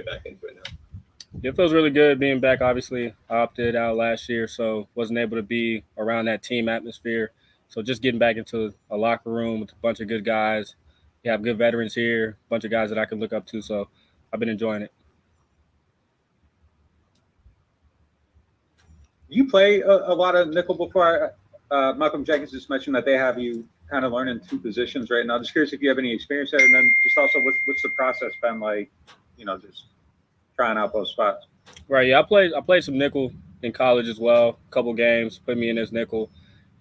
way back into it now? It feels really good being back. Obviously, I opted out last year, so wasn't able to be around that team atmosphere. So just getting back into a locker room with a bunch of good guys. You have good veterans here, a bunch of guys that I can look up to. So I've been enjoying it. You play a lot of nickel before. Malcolm Jenkins just mentioned that they have you kind of learning two positions right now. Just curious if you have any experience there, and then just also what's the process been like? Just trying out those spots. Right. Yeah, I played some nickel in college as well. A couple games put me in as nickel.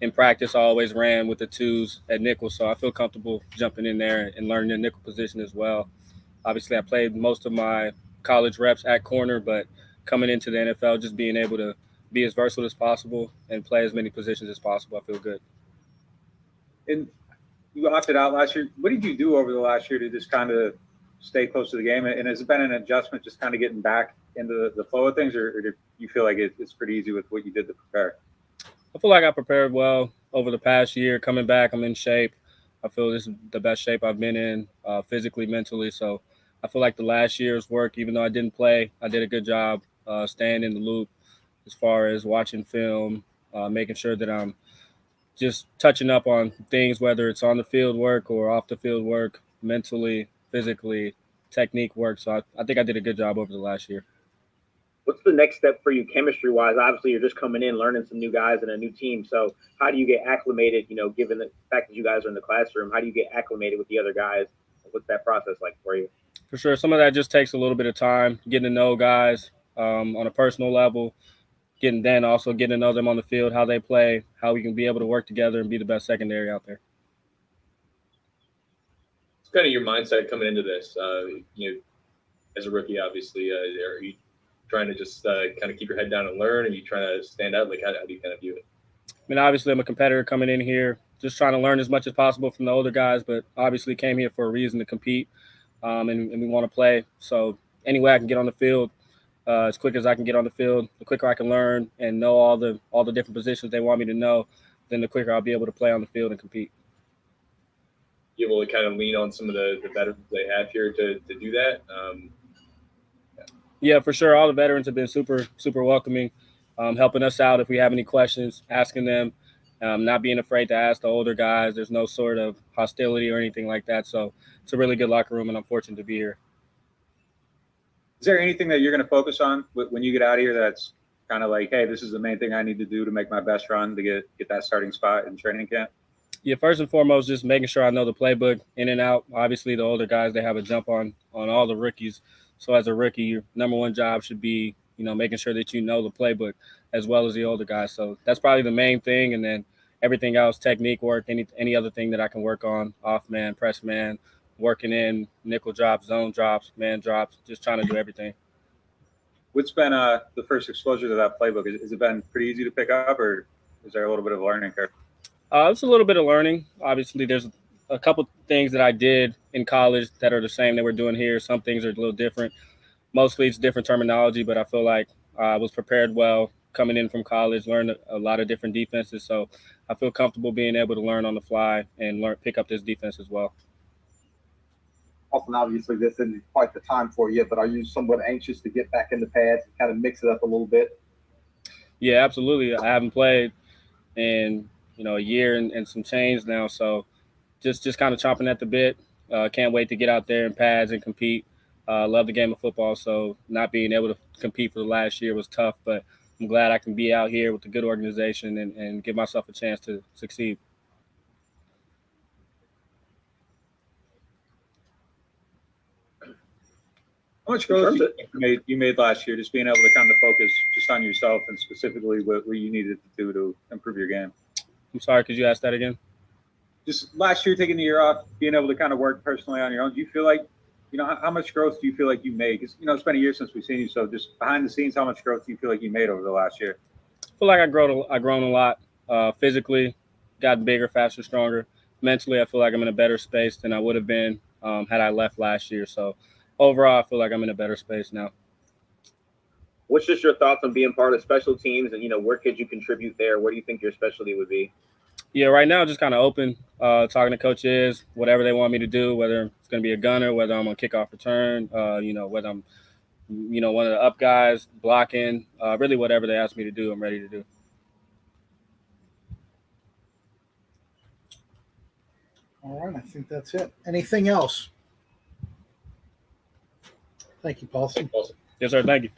In practice, I always ran with the twos at nickel, so I feel comfortable jumping in there and learning the nickel position as well. Obviously, I played most of my college reps at corner, but coming into the NFL, just being able to be as versatile as possible and play as many positions as possible, I feel good. And you opted out last year. What did you do over the last year to just kind of stay close to the game? And has it been an adjustment just kind of getting back into the flow of things, or do you feel like it's pretty easy with what you did to prepare? I feel like I prepared well over the past year. Coming back, I'm in shape. I feel this is the best shape I've been in physically, mentally. So I feel like the last year's work, even though I didn't play, I did a good job staying in the loop as far as watching film, making sure that I'm just touching up on things, whether it's on the field work or off the field work, mentally, physically, technique work. So I think I did a good job over the last year. What's the next step for you chemistry wise? Obviously, you're just coming in, learning some new guys and a new team. So how do you get acclimated, given the fact that you guys are in the classroom, how do you get acclimated with the other guys? What's that process like for you? For sure, some of that just takes a little bit of time, getting to know guys on a personal level, getting to know them on the field, how they play, how we can be able to work together and be the best secondary out there. It's kind of your mindset coming into this. As a rookie, obviously, are you trying to just kind of keep your head down and learn? Are you trying to stand out? Like, how do you kind of view it? I mean, obviously, I'm a competitor coming in here, just trying to learn as much as possible from the older guys, but obviously came here for a reason to compete, and we want to play. So any way I can get on the field, as quick as I can get on the field, the quicker I can learn and know all the different positions they want me to know, then the quicker I'll be able to play on the field and compete. You able to kind of lean on some of the veterans they have here to do that? Yeah, for sure. All the veterans have been super, super welcoming, helping us out if we have any questions, asking them, not being afraid to ask the older guys. There's no sort of hostility or anything like that. So it's a really good locker room, and I'm fortunate to be here. Is there anything that you're going to focus on when you get out of here that's kind of like, hey, this is the main thing I need to do to make my best run to get that starting spot in training camp? Yeah, first and foremost, just making sure I know the playbook in and out. Obviously, the older guys, they have a jump on all the rookies. So as a rookie, your number one job should be, making sure that you know the playbook as well as the older guys. So that's probably the main thing. And then everything else, technique work, any other thing that I can work on, off man, press man, working in nickel drops, zone drops, man drops, just trying to do everything. What's been the first exposure to that playbook? Has it been pretty easy to pick up, or is there a little bit of a learning curve? It's a little bit of learning. Obviously, there's a couple things that I did in college that are the same that we're doing here. Some things are a little different. Mostly it's different terminology, but I feel like I was prepared well coming in from college, learned a lot of different defenses. So I feel comfortable being able to learn on the fly and pick up this defense as well. Paulson, obviously this isn't quite the time for you, but are you somewhat anxious to get back in the pads and kind of mix it up a little bit? Yeah, absolutely. I haven't played in a year and some change now, so just kind of chomping at the bit. Can't wait to get out there in pads and compete. Love the game of football, so not being able to compete for the last year was tough, but I'm glad I can be out here with a good organization and give myself a chance to succeed. How much growth you made last year, just being able to kind of focus just on yourself and specifically what you needed to do to improve your game? I'm sorry, could you ask that again? Just last year, taking the year off, being able to kind of work personally on your own, do you feel like, how much growth do you feel like you made? Because, it's been a year since we've seen you. So just behind the scenes, how much growth do you feel like you made over the last year? I feel like I've grown a lot. Physically, gotten bigger, faster, stronger. Mentally, I feel like I'm in a better space than I would have been had I left last year. So overall, I feel like I'm in a better space now. What's just your thoughts on being part of special teams and, where could you contribute there? What do you think your specialty would be? Yeah, right now just kind of open, talking to coaches, whatever they want me to do, whether it's going to be a gunner, whether I'm on kickoff return, whether I'm one of the up guys, blocking, really whatever they ask me to do, I'm ready to do. All right, I think that's it. Anything else? Thank you, Paulson. Awesome. Yes, sir. Thank you.